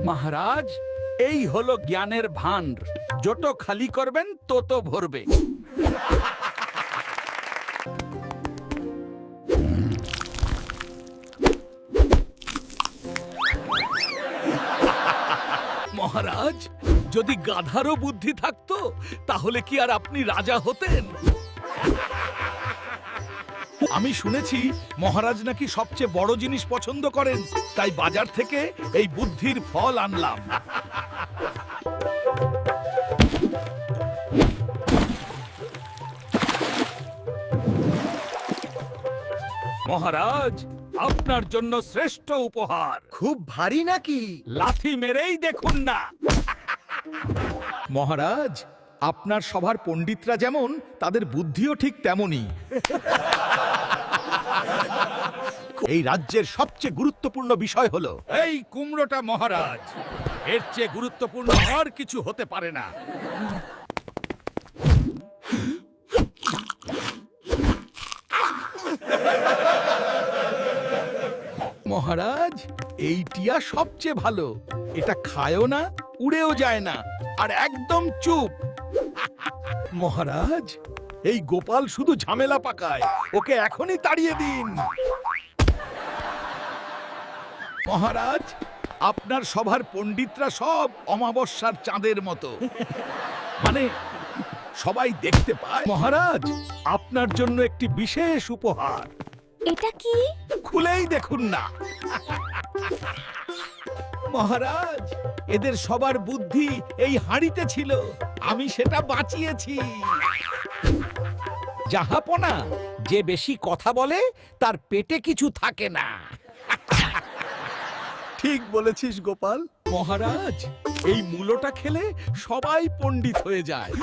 মহারাজ, এই হলো জ্ঞানের ভান্ড। যত খালি করবেন তত ভরবে। মহারাজ, যদি গাধারও বুদ্ধি থাকতো তাহলে কি আর আপনি রাজা হতেন? আমি শুনেছি মহারাজ নাকি সবচেয়ে বড় জিনিস পছন্দ করেন, তাই বাজার থেকে এই বুদ্ধির ফল আনলাম। মহারাজ, আপনার জন্য শ্রেষ্ঠ উপহার। খুব ভারী নাকি? লাথি মেরেই দেখুন না। মহারাজ, আপনার সভার পণ্ডিতরা যেমন, তাদের বুদ্ধিও ঠিক তেমনই। এই রাজ্যের সবচেয়ে গুরুত্বপূর্ণ বিষয় হলো এই কুমড়োটা মহারাজ। এর চেয়ে গুরুত্বপূর্ণ আর কিছু হতে পারে না। মহারাজ, এই টিয়া সবচেয়ে ভালো। এটা খায়ও না, উড়েও যায় না, আর একদম চুপ। মহারাজ, এই গোপাল শুধু ঝামেলা পাকায়, ওকে এখনই তাড়িয়ে দিন। মহারাজ, আপনার সভার পণ্ডিতরা সব অমাবস্যার চাঁদের মতো, মানে সবাই দেখতে পায়। মহারাজ, আপনার জন্য একটি বিশেষ উপহার। এটা কি? খুলেই দেখুন না। মহারাজ, এদের সবার বুদ্ধি এই হাঁড়িতে ছিল, আমি সেটা বাঁচিয়েছি। জাহাপনা, যে বেশি কথা বলে তার পেটে কিছু থাকে না। ঠিক বলেছিস গোপাল। মহারাজ, এই মূলোটা খেলে সবাই পণ্ডিত হয়ে যায়।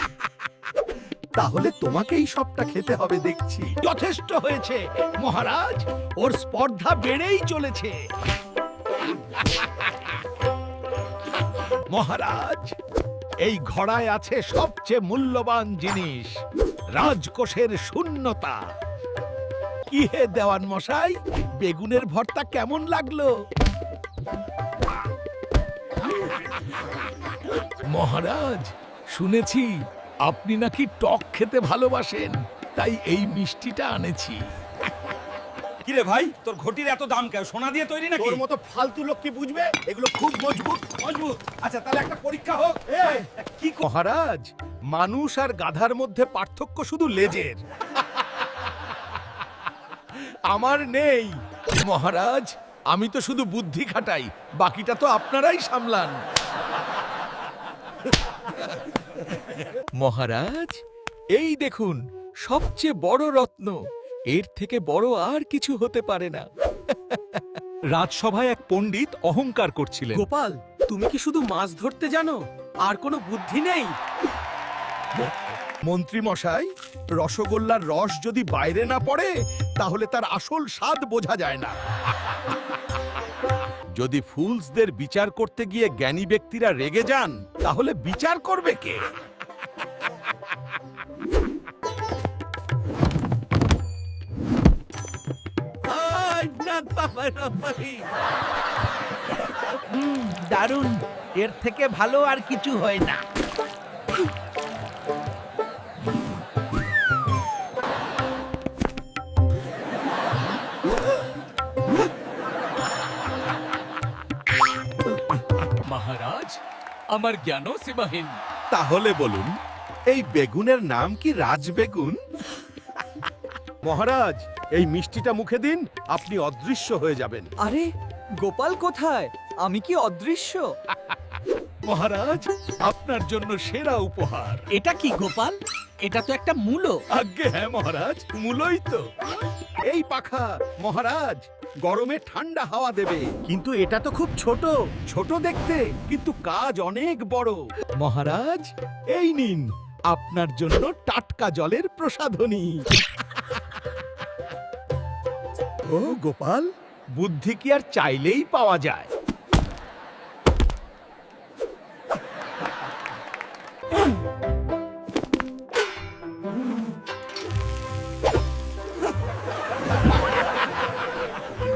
তাহলে তোমাকেই সবটা খেতে হবে দেখছি। যথেষ্ট হয়েছে মহারাজ, ওর স্পর্ধা বেড়েই চলেছে। মহারাজ, এই ঘড়ায় আছে সবচেয়ে মূল্যবান জিনিস, রাজকোষের শূন্যতা। কি হে দেওয়ান মশাই, বেগুনের ভর্তা কেমন লাগলো? মহারাজ, শুনেছি আপনি নাকি টক খেতে ভালোবাসেন, তাই এই মিষ্টিটা আনেছি। কিরে ভাই, তোর ঘটির এত দাম কেন? সোনা দিয়ে তৈরি নাকি? তোর মতো ফালতু লোক কি বুঝবে? এগুলো খুব মজবুত। মজবুত? আচ্ছা, তাহলে একটা পরীক্ষা হোক। কি মহারাজ, মানুষ আর গাধার মধ্যে পার্থক্য শুধু লেজের। আমার নেই। মহারাজ, আমি তো শুধু বুদ্ধি খাটাই, বাকিটা তো আপনারাই সামলান। মহারাজ, এই দেখুন সবচেয়ে বড় রত্ন। এর থেকে বড় আর কিছু হতে পারে না। রাজসভায় এক পণ্ডিত অহংকার করছিলেন। গোপাল, তুমি কি শুধু মাছ ধরতে জানো? আর কোনো বুদ্ধি নেই? মন্ত্রী মশাই, রসগোল্লার রস যদি বাইরে না পড়ে তাহলে তার আসল স্বাদ বোঝা যায় না। যদি ফুলসদের বিচার করতে গিয়ে জ্ঞানী ব্যক্তিরা রেগে যান, তাহলে বিচার করবে কে? দারুণ, এর থেকে ভালো আর কিছু হয় না। মহারাজ, আমার জ্ঞানও সীমাহীন। তাহলে বলুন, এই বেগুনের নাম কি রাজবেগুন? মহারাজ, এই মিষ্টিটা মুখে দিন, আপনি অদৃশ্য হয়ে যাবেন। আরে, গোপাল কোথায়? আমি কি অদৃশ্য? মহারাজ, আপনার জন্য সেরা উপহার। এটা কি গোপাল? এটা তো একটা মূলো। আজ্ঞে হ্যাঁ মহারাজ, মূলই তো। এই পাখা মহারাজ গরমে ঠান্ডা হাওয়া দেবে। কিন্তু এটা তো খুব ছোট। ছোট দেখতে, কিন্তু কাজ অনেক বড়। মহারাজ, এই নিন আপনার জন্য টাটকা জলের প্রসাধনী। ও গোপাল, বুদ্ধি কি আর চাইলেই পাওয়া যায়?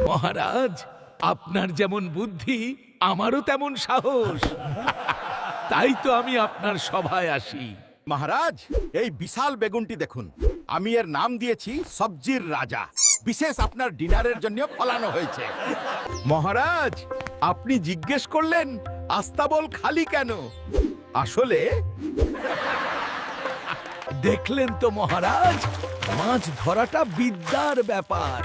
মহারাজ, আপনার যেমন বুদ্ধি আমারও তেমন সাহস। তাই তো আমি আপনার সভায় আসি। মহারাজ, এই বিশাল বেগুনটি দেখুন। আমি এর নাম দিয়েছি সবজির রাজা। বিশেষ আপনার ডিনারের জন্য ফলানো হয়েছে। মহারাজ, আপনি জিজ্ঞেস করলেন আস্তাবল খালি কেন? আসলে দেখলেন তো মহারাজ, মাছ ধরাটা বিদ্যার ব্যাপার।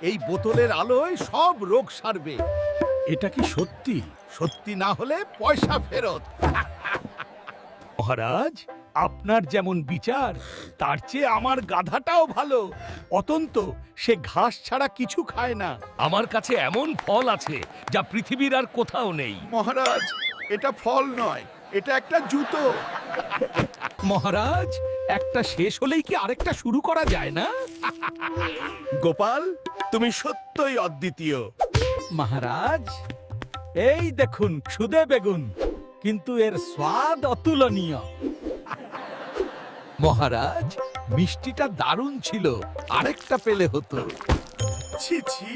এই বোতলের আলোয় সব রোগ সারবে। এটা কি সত্যি? সত্যি না হলে পয়সা ফেরত। মহারাজ, আপনার যেমন বিচার, তার চেয়ে আমার গাধাটাও ভালো। অতন্ত সে ঘাস ছাড়া কিছু খায় না। আমার কাছে এমন ফল আছে যা পৃথিবীর আর কোথাও নেই। মহারাজ, এটা ফল নয়, এটা একটা জুতো। মহারাজ, একটা শেষ হলেই কি আরেকটা শুরু করা যায় না? গোপাল, তুমি সত্যই অদ্বিতীয়। মহারাজ, এই দেখুন সুদে বেগুন, কিন্তু এর স্বাদ অতুলনীয়। মহারাজ, মিষ্টিটা দারুণ ছিল, আরেকটা পেলে হতো। ছি ছি,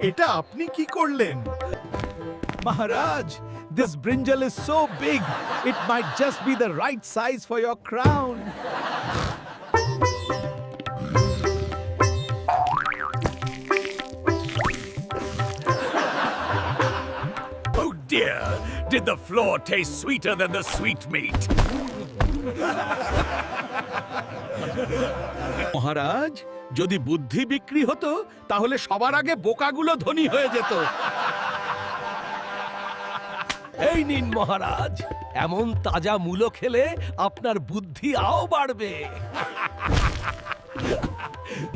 এটা আপনি কি করলেন? মহারাজ, this brinjal is so big, it might just be the right size for your crown. Oh dear, did the floor taste sweeter than the sweetmeat? মহারাজ, যদি বুদ্ধি বিক্রি হতো তাহলে সবার আগে বোকাগুলো ধনী হয়ে যেত। এই নিন মহারাজ, এমন তাজা মূলো খেলে আপনার বুদ্ধি আও বাড়বে।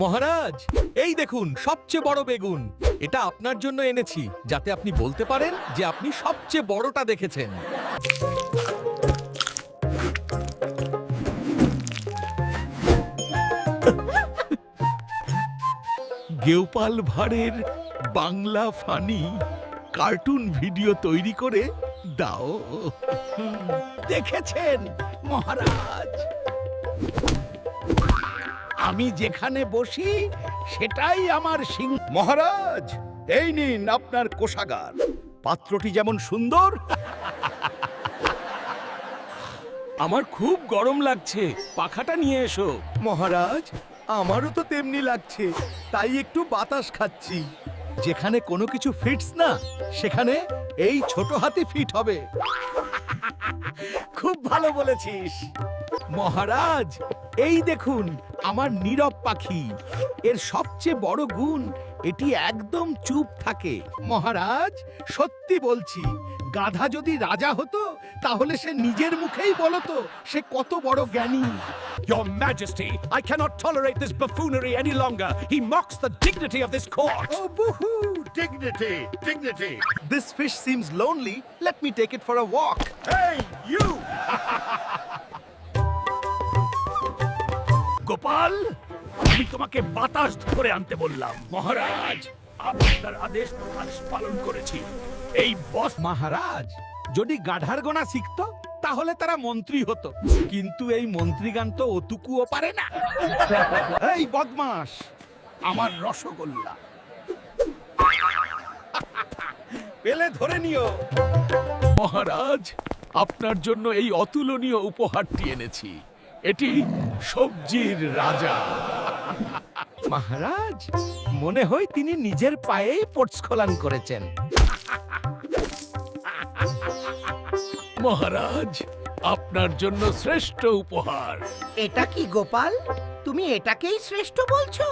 মহারাজ, এই দেখুন সবচেয়ে বড় বেগুন। এটা আপনার জন্য এনেছি, যাতে আপনি বলতে পারেন যে আপনি সবচেয়ে বড়টা দেখেছেন। গোপাল ভাঁড়ের বাংলা ফানি কার্টুন ভিডিও তৈরি করে দাও। দেখেছেন মহারাজ, আমি যেখানে বসি সেটাই আমার সিংহ। মহারাজ, এই নিন আপনার কোষাগার। পাত্রটি যেমন সুন্দর, আমার খুব গরম লাগছে, পাখাটা নিয়ে এসো। মহারাজ আমারও তো তেমনি লাগছে, তাই একটু বাতাস খাচ্ছি। যেখানে কোনো কিছু ফিটস না, সেখানে এই ছোট হাতি ফিট হবে। খুব ভালো বলেছিস মহারাজ। এই দেখুন আমার নীরব পাখি, এর সবচেয়ে বড় গুণ এটি একদম চুপ থাকে। মহারাজ, সত্যি বলছি, গাধা যদি রাজা হতো তাহলে সে নিজের মুখেই বলতো সে কত বড় জ্ঞানী। Your Majesty, I cannot tolerate this buffoonery any longer. He mocks the dignity of this court. Oh, boo-hoo! Dignity! Dignity! This fish seems lonely. Let me take it for a walk. Hey, you! Gopal, আমি তোমাকে বাতাস ধরে আনতে বললাম। মহারাজ, আপনার আদেশ পালন করেছি। এই বস মহারাজ, যদি গাধার গোনা শিখতো তাহলে তারা মন্ত্রী হতো, কিন্তু এই মন্ত্রীগান তো অতুকুও পারে না। এই বদমাস, আমার রসগোল্লা পেলে ধরে নিও। মহারাজ, আপনার জন্য এই অতুলনীয় উপহারটি এনেছি। এটি সবজির রাজা। মহারাজ, মনে হয় তিনি নিজের পায়েই পটস্খলন করেছেন। মহারাজ, আপনার জন্য শ্রেষ্ঠ উপহার। এটা কি গোপাল, তুমি এটাকেই শ্রেষ্ঠ বলছো?